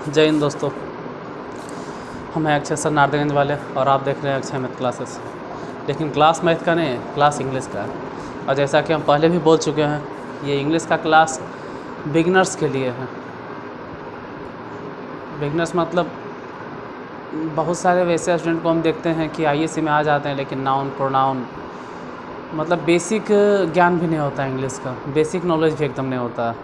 जय हिंद दोस्तों। हम हैं अक्षय सर नारदगंज वाले और आप देख रहे हैं अक्षय मैथ क्लासेस। लेकिन क्लास मैथ का नहीं है, क्लास इंग्लिश का है। और जैसा कि हम पहले भी बोल चुके हैं, ये इंग्लिश का क्लास बिगनर्स के लिए है। बिगनर्स मतलब बहुत सारे वैसे स्टूडेंट को हम देखते हैं कि आईएससी में आ जाते हैं, लेकिन नाउन प्रोनाउन मतलब बेसिक ज्ञान भी नहीं होता है इंग्लिश का, बेसिक नॉलेज भी एकदम नहीं होता।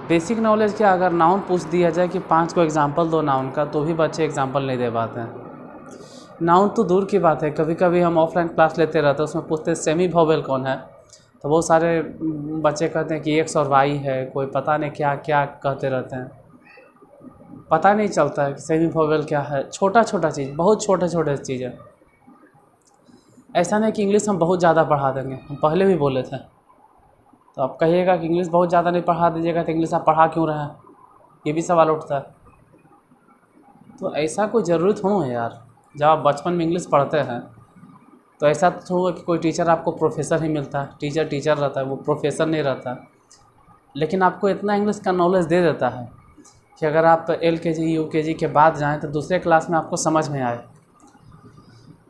बेसिक नॉलेज क्या, अगर नाउन पूछ दिया जाए कि 5 को एग्जांपल दो नाउन का, तो भी बच्चे एग्जांपल नहीं दे पाते हैं। नाउन तो दूर की बात है, कभी कभी हम ऑफलाइन क्लास लेते रहते हैं, उसमें पूछते हैं सेमी वोवेल कौन है, तो बहुत सारे बच्चे कहते हैं कि एक्स और वाई है, कोई पता नहीं क्या क्या कहते रहते हैं। पता नहीं चलता है कि सेमी वोवेल क्या है। छोटा छोटा चीज़, बहुत छोटे छोटे चीज़ है। ऐसा नहीं कि इंग्लिश हम बहुत ज़्यादा पढ़ा देंगे, हम पहले भी बोले थे। तो आप कहिएगा कि इंग्लिश बहुत ज़्यादा नहीं पढ़ा दीजिएगा, तो इंग्लिश आप पढ़ा क्यों रहे हैं, ये भी सवाल उठता है। तो ऐसा कोई ज़रूरी थोड़ा है यार। जब आप बचपन में इंग्लिश पढ़ते हैं तो ऐसा तो थोड़ा कि कोई टीचर आपको प्रोफेसर ही मिलता है। टीचर टीचर रहता है, वो प्रोफेसर नहीं रहता। लेकिन आपको इतना इंग्लिश का नॉलेज दे देता है कि अगर आप LKG UKG के बाद जाएँ तो दूसरे क्लास में आपको समझ में आए।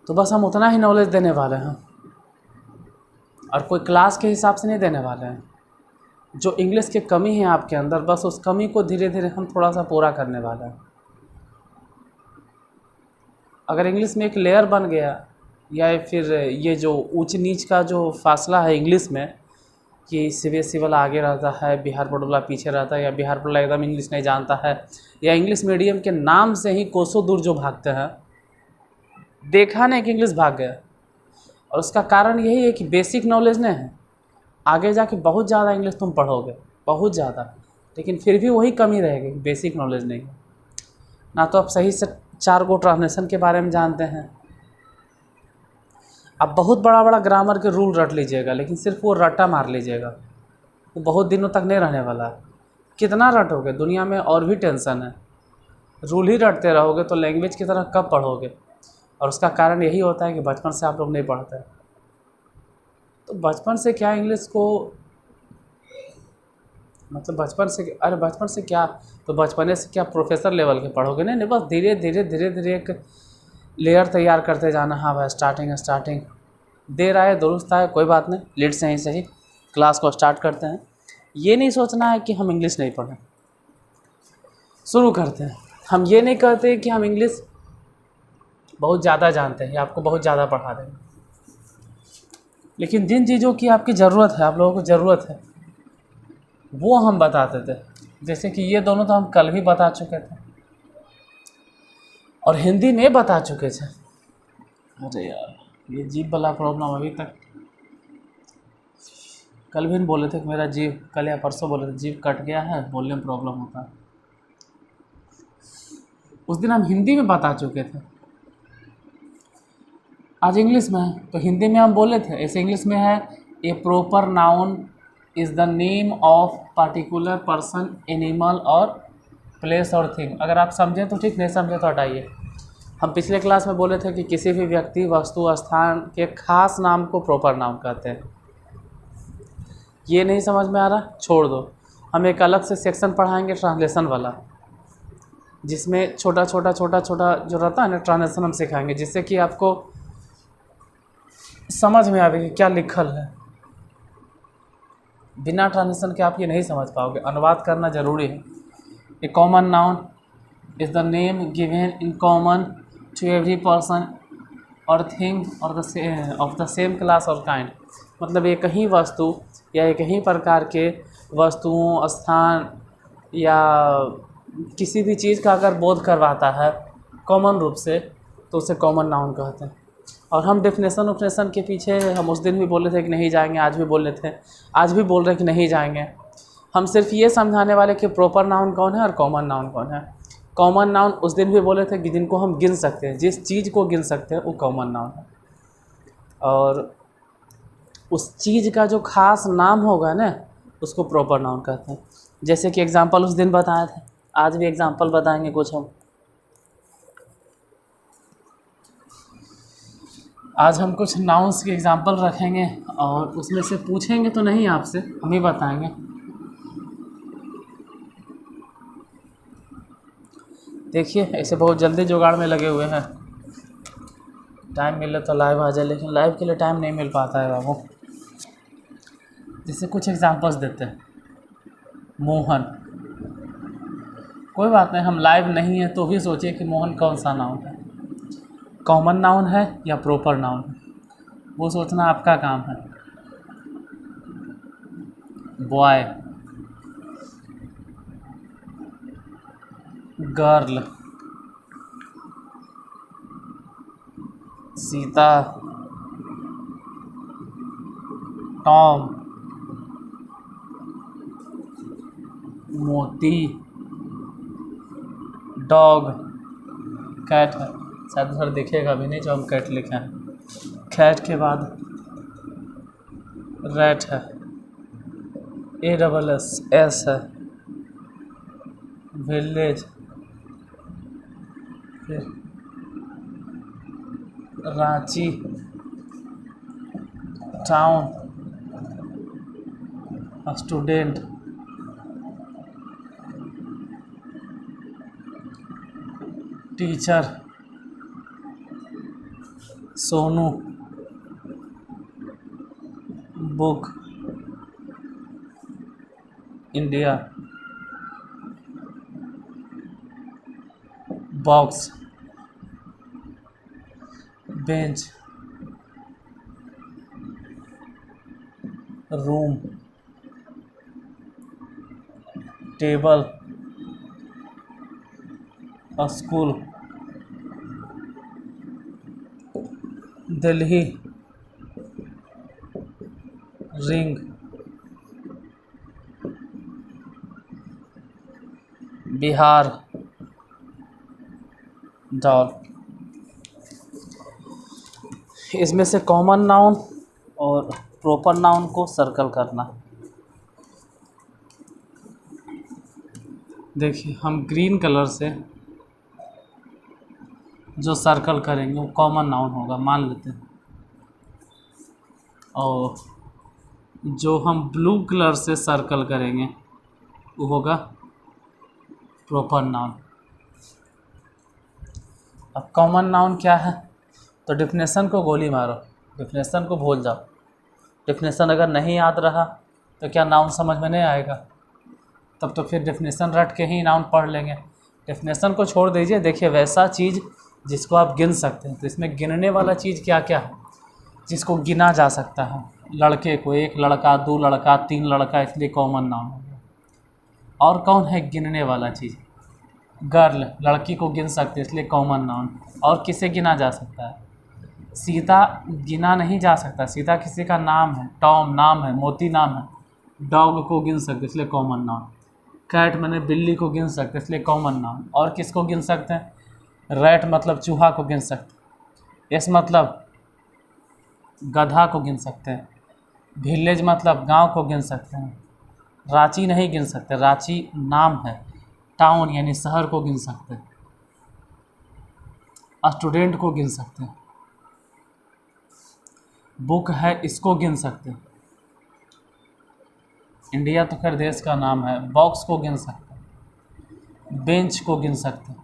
तो बस हम उतना ही नॉलेज देने वाले हैं और कोई क्लास के हिसाब से नहीं देने वाले हैं। जो इंग्लिश की कमी है आपके अंदर, बस उस कमी को धीरे धीरे हम थोड़ा सा पूरा करने वाले हैं। अगर इंग्लिश में एक लेयर बन गया, या फिर ये जो ऊंच नीच का जो फासला है इंग्लिश में, कि CBSE वाला आगे रहता है, बिहार बोर्ड वाला पीछे रहता है, या बिहार बोर्ड वाला एकदम इंग्लिश नहीं जानता है, या इंग्लिश मीडियम के नाम से ही कोसों दूर जो भागते हैं, देखा नहीं कि इंग्लिश भाग गया। और उसका कारण यही है कि बेसिक नॉलेज नहीं है। आगे जाके बहुत ज़्यादा इंग्लिश तुम पढ़ोगे, बहुत ज़्यादा, लेकिन फिर भी वही कमी रहेगी, बेसिक नॉलेज नहीं है। ना तो आप सही से 4 गो ट्रांसलेशन के बारे में जानते हैं। आप बहुत बड़ा बड़ा ग्रामर के रूल रट लीजिएगा, लेकिन सिर्फ वो रट्टा मार लीजिएगा, वो बहुत दिनों तक नहीं रहने वाला है। कितना रटोगे, दुनिया में और भी टेंशन है। रूल ही रटते रहोगे तो लैंग्वेज की तरह कब पढ़ोगे। और उसका कारण यही होता है कि बचपन से आप लोग नहीं पढ़ते। तो बचपन से क्या इंग्लिश को, मतलब बचपन से, अरे बचपन से क्या, तो बचपने से क्या प्रोफेसर लेवल के पढ़ोगे? नहीं, बस धीरे धीरे धीरे धीरे एक लेयर तैयार करते जाना। हाँ भाई, स्टार्टिंग देर आए दुरुस्त आए, कोई बात नहीं, लेट से ही सही क्लास को स्टार्ट करते हैं। ये नहीं सोचना है कि हम इंग्लिश नहीं पढ़ें, शुरू करते हैं। हम ये नहीं कहते कि हम इंग्लिश बहुत ज़्यादा जानते हैं या आपको बहुत ज़्यादा पढ़ा देंगे, लेकिन जिन चीज़ों की आपकी ज़रूरत है, आप लोगों को ज़रूरत है, वो हम बताते थे। जैसे कि ये दोनों तो हम कल भी बता चुके थे और हिंदी में बता चुके थे। अरे यार, ये जीभ वाला प्रॉब्लम अभी तक, कल भी बोले थे कि मेरा जीभ, कल या परसों बोले थे जीभ कट गया है, बोलने में प्रॉब्लम होता है। उस दिन हम हिंदी में बता चुके थे, आज इंग्लिश में है। तो हिंदी में हम बोले थे, ऐसे इंग्लिश में है, a proper noun is the name of particular person, animal और प्लेस और थिंग। अगर आप समझें तो ठीक, नहीं समझे तो हटाइए। हम पिछले क्लास में बोले थे कि किसी भी व्यक्ति, वस्तु, स्थान के खास नाम को प्रॉपर नाउन कहते हैं। ये नहीं समझ में आ रहा, छोड़ दो। हम एक अलग से सेक्शन पढ़ाएंगे ट्रांसलेशन वाला, जिसमें छोटा छोटा जो रहता है ना, ट्रांसलेशन हम सिखाएंगे, जिससे कि आपको समझ में आवे कि क्या लिखल है। बिना ट्रांसलेशन के आप ये नहीं समझ पाओगे, अनुवाद करना ज़रूरी है। A common noun is the name given in common to every person और थिंग और ऑफ द सेम क्लास और काइंड। मतलब एक ही वस्तु या एक ही प्रकार के वस्तुओं, स्थान या किसी भी चीज़ का अगर बोध करवाता है कॉमन रूप से, तो उसे कॉमन नाउन कहते हैं। और हम डेफिनेशन के पीछे, हम उस दिन भी बोले थे कि नहीं जाएंगे, आज भी बोल रहे थे, आज भी बोल रहे हैं कि नहीं जाएंगे। हम सिर्फ ये समझाने वाले कि प्रॉपर नाउन कौन है और कॉमन नाउन कौन है। कॉमन नाउन उस दिन भी बोले थे कि जिनको हम गिन सकते हैं, जिस चीज़ को गिन सकते हैं, वो कॉमन नाउन है। और उस चीज़ का जो खास नाम होगा ना, उसको प्रॉपर नाउन कहते हैं। जैसे कि एग्जांपल उस दिन बताए थे, आज भी एग्जांपल बताएंगे कुछ हम। आज हम कुछ नाउन्स के एग्जांपल रखेंगे और उसमें से पूछेंगे तो नहीं आपसे, हम ही बताएंगे। देखिए ऐसे बहुत जल्दी जुगाड़ में लगे हुए हैं, टाइम मिले तो लाइव आ जाए, लेकिन लाइव के लिए टाइम नहीं मिल पाता है बाबू। जैसे कुछ एग्जांपल्स देते हैं। मोहन, कोई बात नहीं, हम लाइव नहीं हैं तो भी सोचिए कि मोहन कौन सा नाउन है, कॉमन नाउन है या प्रॉपर नाउन है, वो सोचना आपका काम है। बॉय, गर्ल, सीता, टॉम, मोती, डॉग, कैट है, शायद उधर दिखेगा भी नहीं जो हम कैट लिखे हैं। कैट के बाद रैट है, ASS है, विलेज, फिर Ranchi, town, student, teacher, Sonu, book, India, box, bench, room, table, school, Delhi, ring, Bihar, doll. इसमें से कॉमन नाउन और प्रॉपर नाउन को सर्कल करना। देखिए हम ग्रीन कलर से जो सर्कल करेंगे वो कॉमन नाउन होगा, मान लेते हैं, और जो हम ब्लू कलर से सर्कल करेंगे वो होगा प्रॉपर नाउन। अब कॉमन नाउन क्या है, तो डेफिनेशन को गोली मारो, डेफिनेशन को भूल जाओ। डेफिनेशन अगर नहीं याद रहा तो क्या नाउन समझ में नहीं आएगा, तब तो फिर डेफिनेशन रट के ही नाउन पढ़ लेंगे। डेफिनेशन को छोड़ दीजिए, देखिए वैसा चीज़ जिसको आप गिन सकते हैं, तो इसमें गिनने वाला चीज़ क्या क्या है, जिसको गिना जा सकता है। लड़के को, एक लड़का, दो लड़का, तीन लड़का, इसलिए कॉमन नाउन हो गया। और कौन है गिनने वाला चीज़, गर्ल, लड़की को गिन सकते हैं इसलिए कॉमन नाउन। और किसे गिना जा सकता है, सीता गिना नहीं जा सकता, सीता किसी का नाम है, टॉम नाम है, मोती नाम है, डॉग को गिन सकते इसलिए कॉमन नाउन, कैट मैंने बिल्ली को गिन सकते इसलिए कॉमन नाउन। और किसको गिन सकते हैं, रैट मतलब चूहा को गिन सकते, एस मतलब गधा को गिन सकते हैं, विलेज मतलब गांव को गिन सकते हैं, रांची नहीं गिन सकते, रांची नाम है, टाउन यानी शहर को गिन सकते हैं, स्टूडेंट को गिन सकते हैं, बुक है इसको गिन सकते हैं, इंडिया तो खैर देश का नाम है, बॉक्स को गिन सकते हैं, बेंच को गिन सकते हैं,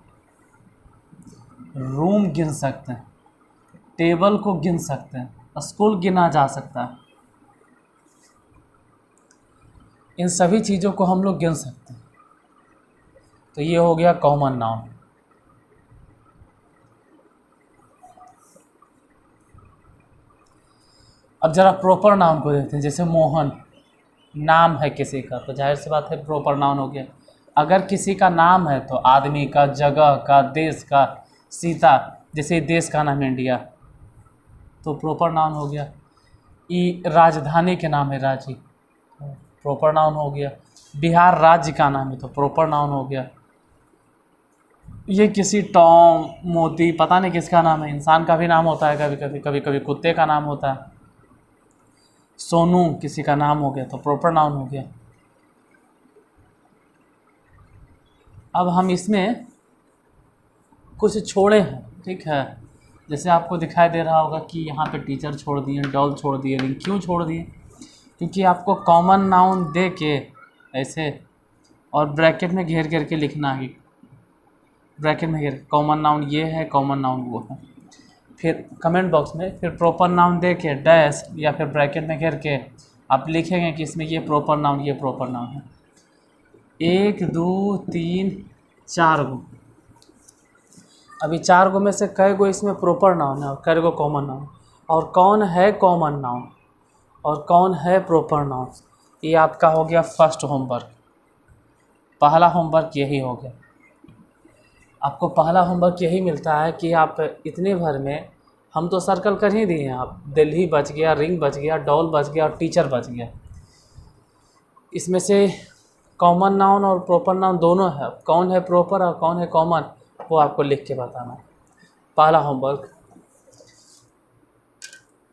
रूम गिन सकते हैं, टेबल को गिन सकते हैं, स्कूल गिना जा सकता है। इन सभी चीज़ों को हम लोग गिन सकते हैं, तो ये हो गया कॉमन नाउन। अब जरा प्रॉपर नाउन को देखते हैं। जैसे मोहन नाम है किसी का, तो जाहिर सी बात है प्रॉपर नाउन हो गया। अगर किसी का नाम है तो आदमी का, जगह का, देश का, सीता जैसे देश का नाम है इंडिया, तो प्रॉपर नाउन हो गया। राजधानी के नाम है रांची, प्रॉपर नाउन हो गया। बिहार राज्य का नाम है तो प्रॉपर नाउन हो गया। ये किसी टॉम, मोती, पता नहीं किसका नाम है, इंसान का भी नाम होता है कभी कभी, कभी कभी कुत्ते का नाम होता है। सोनू किसी का नाम हो गया तो प्रॉपर नाउन हो गया। अब हम इसमें कुछ छोड़े हैं, ठीक है। जैसे आपको दिखाई दे रहा होगा कि यहाँ पे टीचर छोड़ दिए, डॉल छोड़ दिए, रिंग क्यों छोड़ दिए, क्योंकि आपको कॉमन नाउन दे के ऐसे और ब्रैकेट में घेर घेर के लिखना है। ब्रैकेट में घेर, कॉमन नाउन ये है, कॉमन नाउन वो है। फिर कमेंट बॉक्स में फिर प्रॉपर नाउन दे के डैश या फिर ब्रैकेट में घेर के आप लिखेंगे कि इसमें ये प्रॉपर नाउन, ये प्रॉपर नाउन है। 1 2 3 4 गो। अभी 4 गो में से कई गो इसमें प्रॉपर नाउन है और कई गो कॉमन नाउन, और कौन है कॉमन नाउन और कौन है प्रॉपर नाउन, ये आपका हो गया फर्स्ट होमवर्क। पहला होमवर्क यही हो गया। आपको पहला होमवर्क यही मिलता है कि आप इतने भर में, हम तो सर्कल कर ही दिए हैं, आप दिल्ली बच गया, रिंग बच गया, डॉल बच गया और टीचर बच गया। इसमें से कॉमन नाउन और प्रॉपर नाउन दोनों है, कौन है प्रॉपर और कौन है कॉमन वो आपको लिख के बताना है। पहला होमवर्क।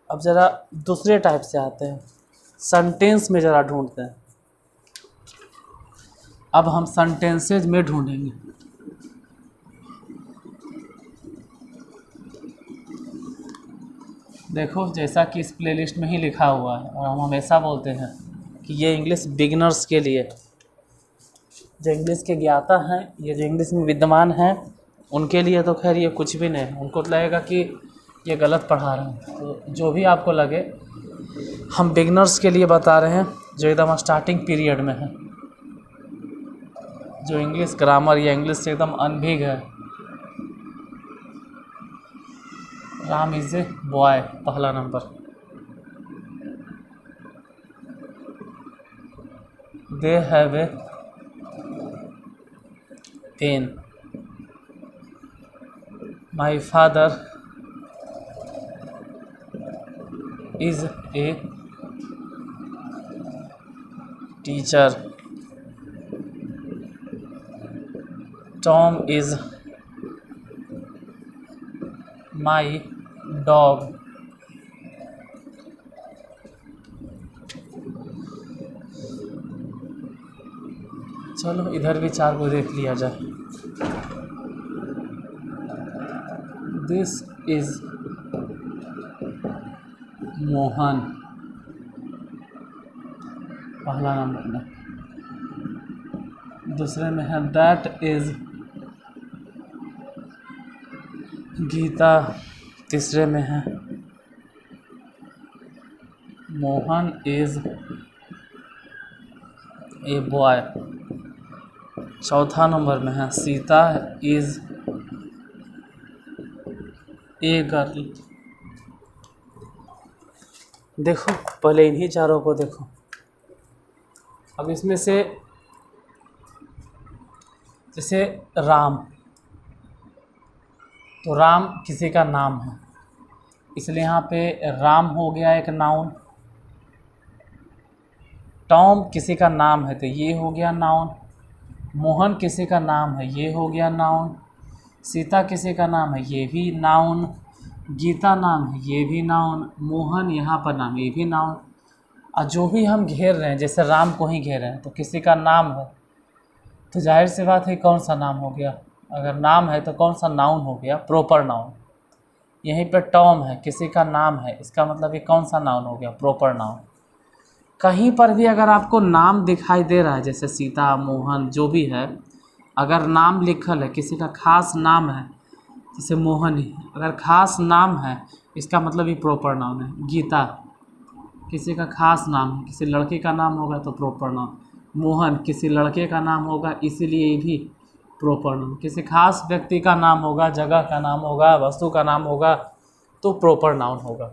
अब ज़रा दूसरे टाइप से आते हैं, सेंटेंस में ज़रा ढूंढते हैं। अब हम सेंटेंसेज में ढूंढेंगे। देखो जैसा कि इस प्लेलिस्ट में ही लिखा हुआ है, और हम हमेशा बोलते हैं कि ये इंग्लिश बिगिनर्स के लिए, जो इंग्लिश के ज्ञाता हैं, ये जो इंग्लिश में विद्वान हैं, उनके लिए तो खैर ये कुछ भी नहीं है। उनको लगेगा कि ये गलत पढ़ा रहे हैं, तो जो भी आपको लगे, हम बिगिनर्स के लिए बता रहे हैं जो एकदम स्टार्टिंग पीरियड में है, जो इंग्लिश ग्रामर या इंग्लिश से एकदम अनभिज्ञ है। राम इज ए बॉय, पहला नंबर। They have a pen. My father is a teacher. Tom is my dog. चलो इधर भी 4 को देख लिया जाए। दिस इज मोहन, पहला नंबर में। दूसरे में है दैट इज गीता, तीसरे में है मोहन इज ए बॉय, चौथा नंबर में है सीता इज ए गर्ल। देखो पहले इन्हीं 4 को देखो। अब इसमें से जैसे राम, तो राम किसी का नाम है, इसलिए यहाँ पे राम हो गया एक नाउन। टॉम किसी का नाम है तो ये हो गया नाउन। मोहन किसी का नाम है, ये हो गया नाउन। सीता किसी का नाम है, ये भी नाउन। गीता नाम है, ये भी नाउन। मोहन यहाँ पर नाम, ये भी नाउन। और जो भी हम घेर रहे हैं, जैसे राम को ही घेर रहे हैं, तो किसी का नाम है तो जाहिर सी बात है कौन सा नाम हो गया। अगर नाम है तो कौन सा नाउन हो गया, प्रॉपर नाउन। यहीं पर टॉम है, किसी का नाम है, इसका मतलब ये कौन सा नाउन हो गया, प्रॉपर नाउन। कहीं पर भी अगर आपको नाम दिखाई दे रहा है, जैसे सीता, मोहन, जो भी है, अगर नाम लिखल है, किसी का खास नाम है, जैसे मोहन ही अगर खास नाम है, इसका मतलब ये प्रॉपर नाउन है। गीता किसी का खास नाम है, किसी लड़के का नाम होगा तो प्रॉपर नाउन। मोहन किसी लड़के का नाम होगा, इसीलिए ये भी प्रॉपर नाउन। किसी खास व्यक्ति का नाम होगा, जगह का नाम होगा, वस्तु का नाम होगा, तो प्रॉपर नाउन होगा।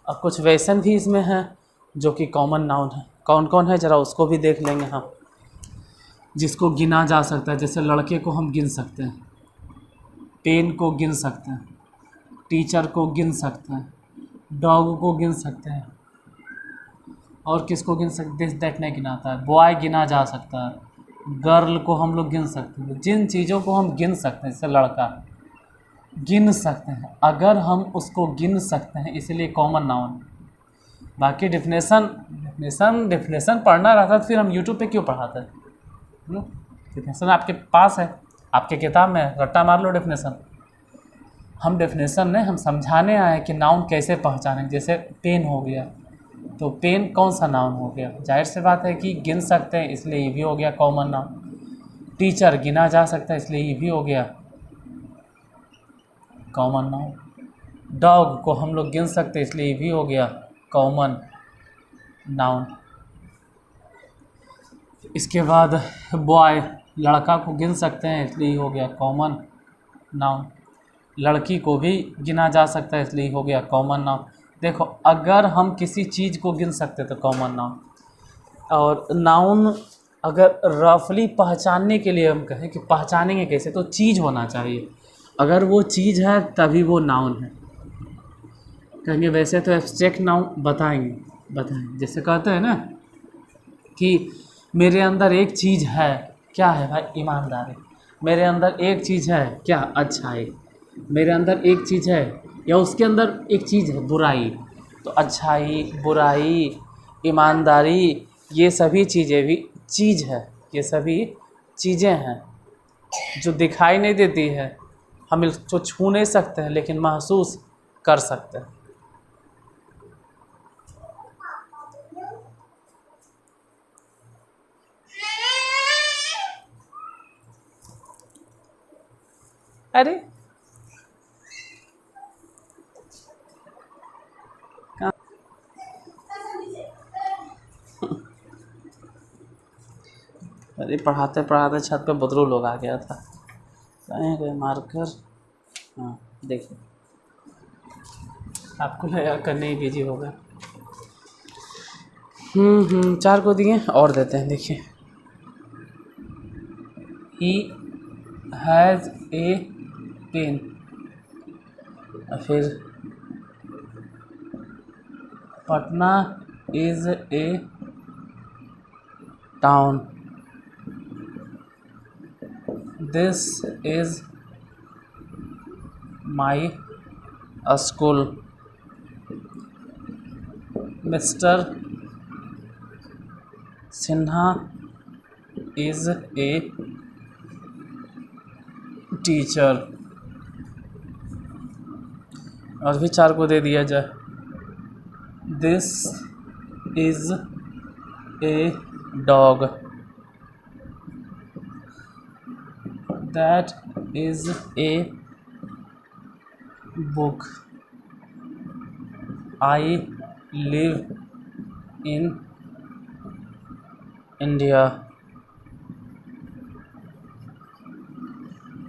अब कुछ वैसन भी इसमें हैं जो कि कॉमन नाउन है। कौन कौन है ज़रा उसको भी देख लेंगे हम, जिसको गिना जा सकता है। जैसे लड़के को हम गिन सकते हैं, पेन को गिन सकते हैं, टीचर को गिन सकते हैं, डॉग को गिन सकते हैं, और किसको गिन सकते, दिस दैट नहीं गिनाता है। बॉय गिना जा सकता है, गर्ल को हम लोग गिन सकते हैं। जिन चीज़ों को हम गिन सकते हैं, जैसे लड़का गिन सकते हैं, अगर हम उसको गिन सकते हैं, इसलिए कॉमन नाउन। बाकी डिफिनेशन पढ़ना रहता तो फिर हम यूट्यूब पे क्यों पढ़ाते हैं। डिफिनेशन आपके पास है, आपके किताब में, रट्टा मार लो डिफिनेशन। हम डिफिनेशन नहीं, हम समझाने आए कि नाउन कैसे पहचानें। जैसे पेन हो गया, तो पेन कौन सा नाउन हो गया, जाहिर सी बात है कि गिन सकते हैं, इसलिए ये भी हो गया कॉमन नाउन। टीचर गिना जा सकता है इसलिए ये भी हो गया कॉमन नाउन। डॉग को हम लोग गिन सकते हैं इसलिए ये भी हो गया कॉमन नाउन। इसके बाद बॉय लड़का को गिन सकते हैं इसलिए हो गया कॉमन नाउन। लड़की को भी गिना जा सकता है इसलिए हो गया कॉमन नाउन। देखो अगर हम किसी चीज़ को गिन सकते तो कॉमन नाउन, और नाउन अगर रफली पहचानने के लिए हम कहें कि पहचानेंगे कैसे, तो चीज़ होना चाहिए। अगर वो चीज़ है तभी वो नाउन है। कहेंगे वैसे तो एब्स्ट्रैक्ट नाउन बताएंगे जैसे कहते हैं ना कि मेरे अंदर एक चीज़ है, क्या है भाई? ईमानदारी। मेरे अंदर एक चीज़ है, क्या? अच्छाई। मेरे अंदर एक चीज़ है, या उसके अंदर एक चीज़ है, बुराई। तो अच्छाई, बुराई, ईमानदारी, ये सभी चीज़ें भी चीज़ है। ये सभी चीज़ें हैं जो दिखाई नहीं देती है, हम इसको छू नहीं सकते हैं, लेकिन महसूस कर सकते हैं। अरे अरे पढ़ाते पढ़ाते छत पे बदरू लोग आ गया था। कहीं गए मार्कर? हाँ देखिए, आपको लगा करने ही बिजी होगा। 4 को दिए और देते हैं। देखिए, ही हैज़ ए पेन। फिर Patna is a town. This is my school. Mister Sinha is a teacher. और भी 4 को दे दिया जाए। This is a dog. That is a book. I live in India.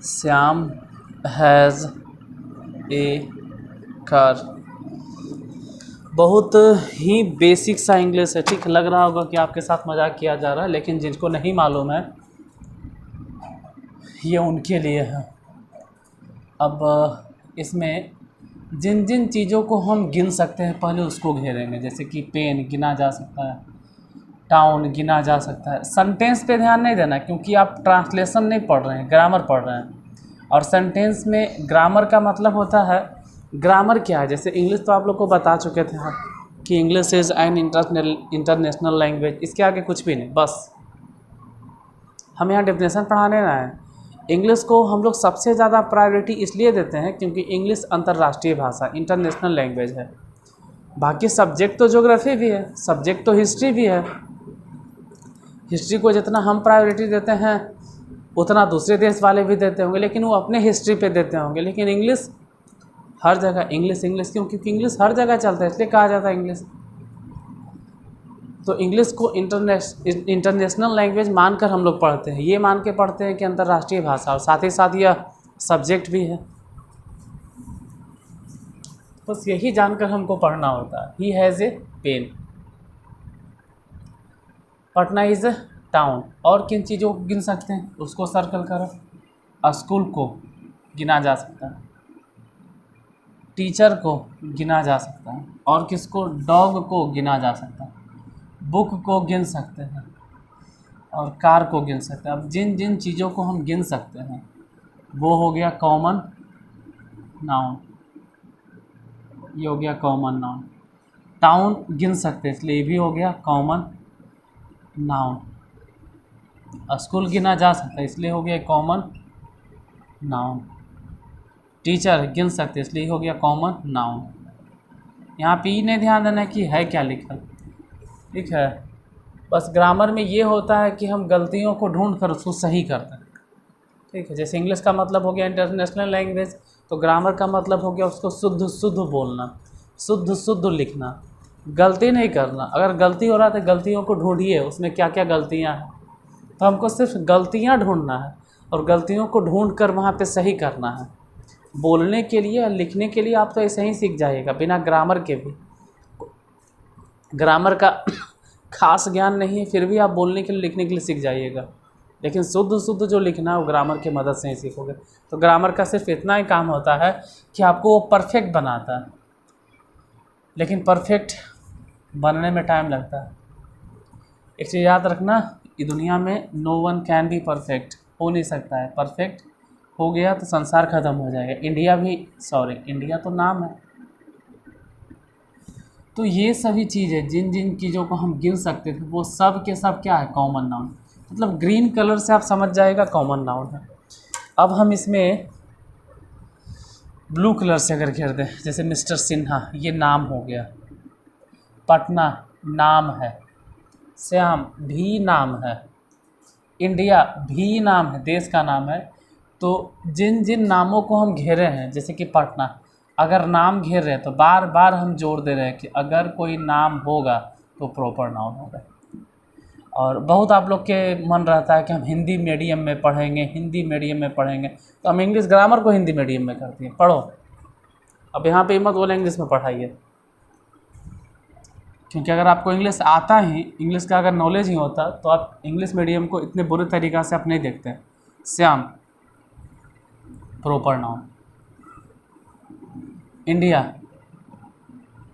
Shyam has a car. बहुत ही बेसिक सा इंग्लिश है। ठीक लग रहा होगा कि आपके साथ मजाक किया जा रहा है, लेकिन जिनको नहीं मालूम है ये उनके लिए है। अब इसमें जिन जिन चीज़ों को हम गिन सकते हैं पहले उसको घेरेंगे। जैसे कि पेन गिना जा सकता है, टाउन गिना जा सकता है। सेंटेंस पे ध्यान नहीं देना, क्योंकि आप ट्रांसलेशन नहीं पढ़ रहे हैं, ग्रामर पढ़ रहे हैं। और सेंटेंस में ग्रामर का मतलब होता है, ग्रामर क्या है? जैसे इंग्लिश तो आप लोग को बता चुके थे हम कि English is an international language. इसके आगे कुछ भी नहीं, बस हम यहाँ डेफिनेशन पढ़ाने ना है। इंग्लिश को हम लोग सबसे ज़्यादा प्रायोरिटी इसलिए देते हैं क्योंकि इंग्लिश अंतर्राष्ट्रीय भाषा, इंटरनेशनल लैंग्वेज है। बाकी सब्जेक्ट तो ज्योग्राफी भी है, सब्जेक्ट तो हिस्ट्री भी है। हिस्ट्री को जितना हम प्रायोरिटी देते हैं उतना दूसरे देश वाले भी देते होंगे, लेकिन वो अपने हिस्ट्री पे देते होंगे। लेकिन इंग्लिश हर जगह इंग्लिश क्यों? क्योंकि इंग्लिश हर जगह चलता है, इसलिए कहा जाता है इंग्लिश। तो इंग्लिश को इंटरनेशनल लैंग्वेज मानकर हम लोग पढ़ते हैं, ये मान के पढ़ते हैं कि अंतर्राष्ट्रीय भाषा, और साथ ही साथ यह सब्जेक्ट भी है। बस यही जानकर हमको पढ़ना होता है। He has a pen. Patna is a town. और किन चीज़ों को गिन सकते हैं उसको सर्कल करो। स्कूल को गिना जा सकता है, टीचर को गिना जा सकता है, और किसको? डॉग को गिना जा सकता है, बुक को गिन सकते हैं, और कार को गिन सकते हैं। अब जिन जिन चीज़ों को हम गिन सकते हैं वो हो गया कॉमन नाउन। ये हो गया कॉमन नाउन। टाउन गिन सकते हैं इसलिए ये भी हो गया कॉमन नाउन। स्कूल गिना जा सकता है इसलिए हो गया कॉमन नाउन। टीचर गिन सकते हैं इसलिए हो गया कॉमन नाउन। यहाँ पे नहीं ध्यान देना कि है क्या लिखा, ठीक है। बस ग्रामर में ये होता है कि हम गलतियों को ढूंढ कर उसको सही करते हैं। ठीक है, जैसे इंग्लिश का मतलब हो गया इंटरनेशनल लैंग्वेज, तो ग्रामर का मतलब हो गया उसको शुद्ध शुद्ध बोलना, शुद्ध शुद्ध लिखना, गलती नहीं करना। अगर गलती हो रहा है तो गलतियों को ढूंढिए उसमें क्या क्या गलतियाँ हैं, तो हमको सिर्फ गलतियाँ ढूंढना है और गलतियों को ढूंढ कर वहाँ पे सही करना है। बोलने के लिए और लिखने के लिए आप तो ऐसे ही सीख जाइएगा बिना ग्रामर के भी। ग्रामर का खास ज्ञान नहीं है फिर भी आप बोलने के लिए लिखने के लिए सीख जाइएगा, लेकिन शुद्ध शुद्ध जो लिखना है वो ग्रामर की मदद से ही सीखोगे। तो ग्रामर का सिर्फ इतना ही काम होता है कि आपको वो परफेक्ट बनाता है, लेकिन परफेक्ट बनने में टाइम लगता है। एक चीज़ याद रखना, ये दुनिया में no one can be perfect, हो नहीं सकता है। परफेक्ट हो गया तो संसार ख़त्म हो जाएगा। इंडिया तो नाम है। तो ये सभी चीज़ें जिन जिन चीज़ों को हम गिन सकते थे वो सब के सब क्या है, कॉमन नाउन। मतलब ग्रीन कलर से आप समझ जाएगा कॉमन नाउन है। अब हम इसमें ब्लू कलर से अगर घेर दें, जैसे मिस्टर सिन्हा ये नाम हो गया, पटना नाम है, श्याम भी नाम है, इंडिया भी नाम है, देश का नाम है। तो जिन जिन नामों को हम घेरे हैं, जैसे कि पटना, अगर नाम घेर रहे हैं तो बार बार हम जोड़ दे रहे हैं कि अगर कोई नाम होगा तो प्रॉपर नाउन होगा। और बहुत आप लोग के मन रहता है कि हम हिंदी मीडियम में पढ़ेंगे, तो हम इंग्लिश ग्रामर को हिंदी मीडियम में करते हैं, पढ़ो। अब यहाँ पे मत बोले इंग्लिश में पढ़ाइए, क्योंकि अगर आपको इंग्लिश आता ही, इंग्लिश का अगर नॉलेज ही होता तो आप इंग्लिश मीडियम को इतने बुरे तरीक़ा से आप नहीं देखते। Shyam proper noun, India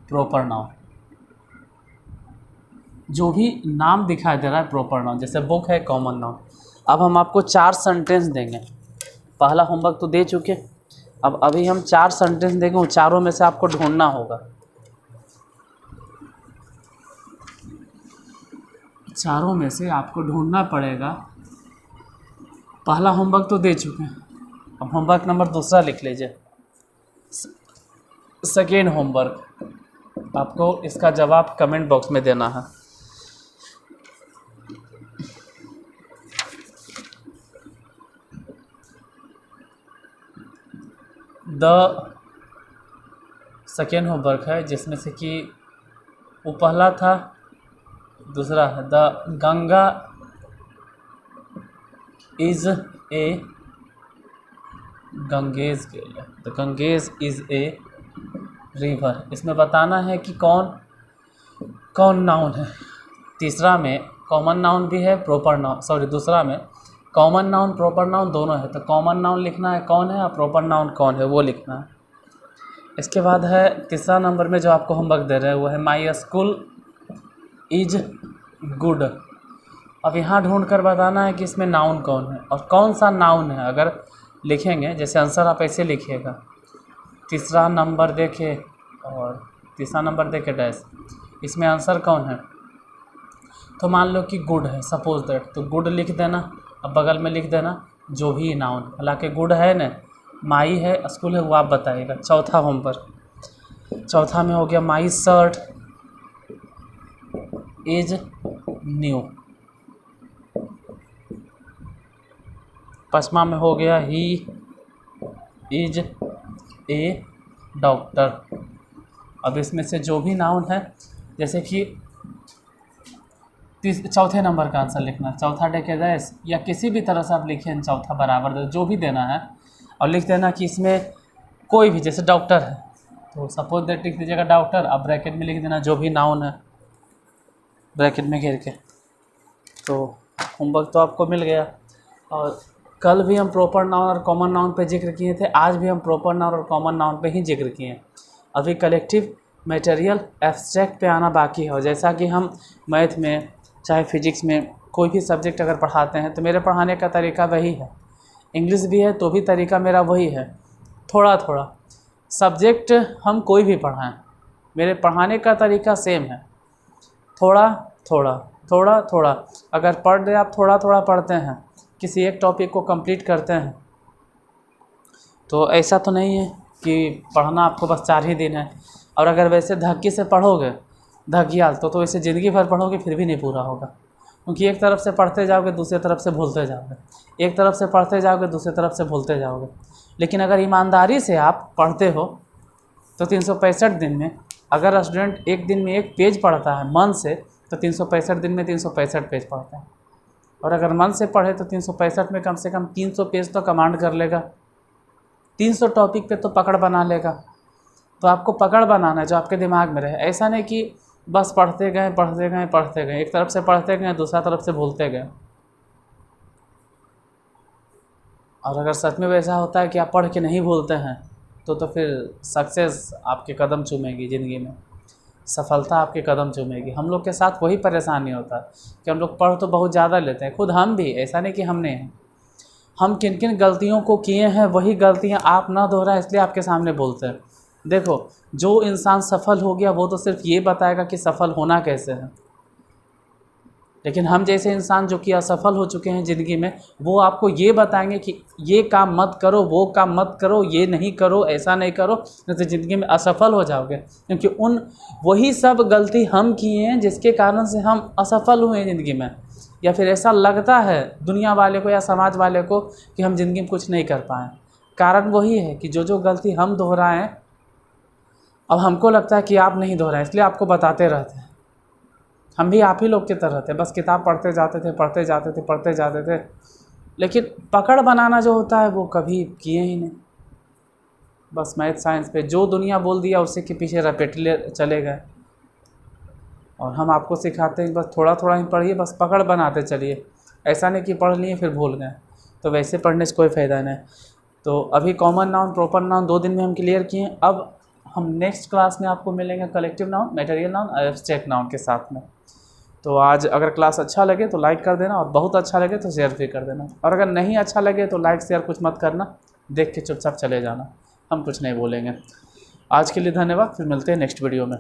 proper noun, जो भी नाम दिखाई दे रहा है प्रॉपर नाउन। जैसे बुक है कॉमन नाउन। अब हम आपको 4 सेंटेंस देंगे, पहला होमवर्क तो दे चुके, अब अभी हम 4 सेंटेंस देंगे, उन चारों में से आपको ढूंढना होगा। चारों में से आपको ढूंढना पड़ेगा। पहला होमवर्क तो दे चुके हैं, अब होमवर्क नंबर 2 लिख लीजिए। सेकेंड होमवर्क, आपको इसका जवाब कमेंट बॉक्स में देना है। द सेकेंड होमवर्क है जिसमें से कि वो पहला था, दूसरा है the Ganga is a Ganges के लिए, the Ganges is a river. इसमें बताना है कि कौन नाउन है। तीसरा में कॉमन नाउन भी है, प्रॉपर नाउन, दूसरा में कॉमन नाउन प्रॉपर नाउन दोनों है। तो कॉमन नाउन लिखना है कौन है और प्रॉपर नाउन कौन है वो लिखना है। इसके बाद है तीसरा नंबर में जो आपको होमवर्क दे रहे हैं वो है माई स्कूल इज गुड। अब यहाँ ढूंढ कर बताना है कि इसमें नाउन कौन है और कौन सा नाउन है। अगर लिखेंगे, जैसे आंसर आप ऐसे लिखिएगा, तीसरा नंबर देखे और तीसरा नंबर देखे डैश, इसमें आंसर कौन है। तो मान लो कि गुड है, सपोज दैट, तो गुड लिख देना। अब बगल में लिख देना जो भी नाउन, हालांकि गुड है ना, माई है, स्कूल है, वो आप बताइएगा। चौथा होमवर्क, चौथा में हो गया माई शर्ट इज न्यू। पांचवा में हो गया ही इज ए डॉक्टर। अब इसमें से जो भी नाउन है, जैसे कि चौथे नंबर का आंसर लिखना, चौथा डेके डैश या किसी भी तरह से आप लिखिए, चौथा बराबर जो भी देना है और लिख देना कि इसमें कोई भी, जैसे डॉक्टर है तो सपोज दैट लिख दीजिएगा डॉक्टर, अब ब्रैकेट में लिख देना जो भी नाउन है ब्रैकेट में घेर के। तो होमवर्क तो आपको मिल गया। और कल भी हम प्रॉपर नाउन और कॉमन नाउन पे जिक्र किए थे, आज भी हम प्रॉपर नाउन और कॉमन नाउन पे ही जिक्र किए हैं। अभी कलेक्टिव मटेरियल एब्स्ट्रैक्ट पे आना बाकी है। और जैसा कि हम मैथ में चाहे फिजिक्स में कोई भी सब्जेक्ट अगर पढ़ाते हैं तो मेरे पढ़ाने का तरीका वही है, इंग्लिश भी है तो भी तरीका मेरा वही है। थोड़ा थोड़ा सब्जेक्ट हम कोई भी पढ़ाएं, मेरे पढ़ाने का तरीका सेम है। थोड़ा थोड़ा अगर पढ़ रहे आप थोड़ा थोड़ा पढ़ते हैं, किसी एक टॉपिक को कंप्लीट करते हैं, तो ऐसा तो नहीं है कि पढ़ना आपको बस 4 ही दिन है। और अगर वैसे धक्के से पढ़ोगे धकियाल तो वैसे ज़िंदगी भर पढ़ोगे फिर भी नहीं पूरा होगा। क्योंकि एक तरफ से पढ़ते जाओगे दूसरी तरफ से भूलते जाओगे, एक तरफ से पढ़ते जाओगे दूसरी तरफ से भूलते जाओगे। लेकिन अगर ईमानदारी से आप पढ़ते हो तो 365 दिन में, अगर स्टूडेंट एक दिन में एक पेज पढ़ता है मन से, तो 365 दिन में 365 पेज पढ़ता है। और अगर मन से पढ़े तो 365 में कम से कम 300 पेज तो कमांड कर लेगा, 300 टॉपिक पे तो पकड़ बना लेगा। तो आपको पकड़ बनाना है जो आपके दिमाग में रहे। ऐसा नहीं कि बस पढ़ते गए पढ़ते गए पढ़ते गए, एक तरफ से पढ़ते गए दूसरा तरफ से भूलते गए। और अगर सच में वैसा होता है कि आप पढ़ के नहीं भूलते हैं तो फिर सक्सेस आपके कदम चूमेगी ज़िंदगी में, सफलता आपके कदम चूमेगी। हम लोग के साथ वही परेशानी होता है कि हम लोग पढ़ तो बहुत ज़्यादा लेते हैं, खुद हम भी, ऐसा नहीं कि हमने हैं। हम किन किन गलतियों को किए हैं वही गलतियां आप ना दोहराएं, इसलिए आपके सामने बोलते हैं। देखो, जो इंसान सफल हो गया वो तो सिर्फ ये बताएगा कि सफल होना कैसे है, लेकिन हम जैसे इंसान जो कि असफल हो चुके हैं ज़िंदगी में, वो आपको ये बताएंगे कि ये काम मत करो, वो काम मत करो, ये नहीं करो, ऐसा नहीं करो, नहीं तो ज़िंदगी में असफल हो जाओगे। क्योंकि वही सब गलती हम किए हैं जिसके कारण से हम असफल हुए हैं ज़िंदगी में। या फिर ऐसा लगता है दुनिया वाले को या समाज वाले को कि हम ज़िंदगी में कुछ नहीं कर पाए। कारण वही है कि जो गलती हम दोहराएं, अब हमको लगता है कि आप नहीं दोहराएं, इसलिए आपको बताते रहते हैं। हम भी आप ही लोग की तरह थे, बस किताब पढ़ते जाते थे पढ़ते जाते थे पढ़ते जाते थे, लेकिन पकड़ बनाना जो होता है वो कभी किए ही नहीं। बस मैथ साइंस पे जो दुनिया बोल दिया उसी के पीछे रपेट ले चले गए। और हम आपको सिखाते हैं बस थोड़ा थोड़ा ही पढ़िए, बस पकड़ बनाते चलिए। ऐसा नहीं कि पढ़ लिए फिर भूल गए, तो वैसे पढ़ने से कोई फ़ायदा नहीं। तो अभी कॉमन नाउन प्रॉपर नाउन 2 दिन में हम क्लियर किए हैं। अब हम नेक्स्ट क्लास में आपको मिलेंगे कलेक्टिव नाउन, मटेरियल नाउन और एब्स्ट्रैक्ट नाउन के साथ में। तो आज अगर क्लास अच्छा लगे तो लाइक कर देना, और बहुत अच्छा लगे तो शेयर भी कर देना। और अगर नहीं अच्छा लगे तो लाइक शेयर कुछ मत करना, देख के चुपचाप चले जाना, हम कुछ नहीं बोलेंगे। आज के लिए धन्यवाद, फिर मिलते हैं नेक्स्ट वीडियो में।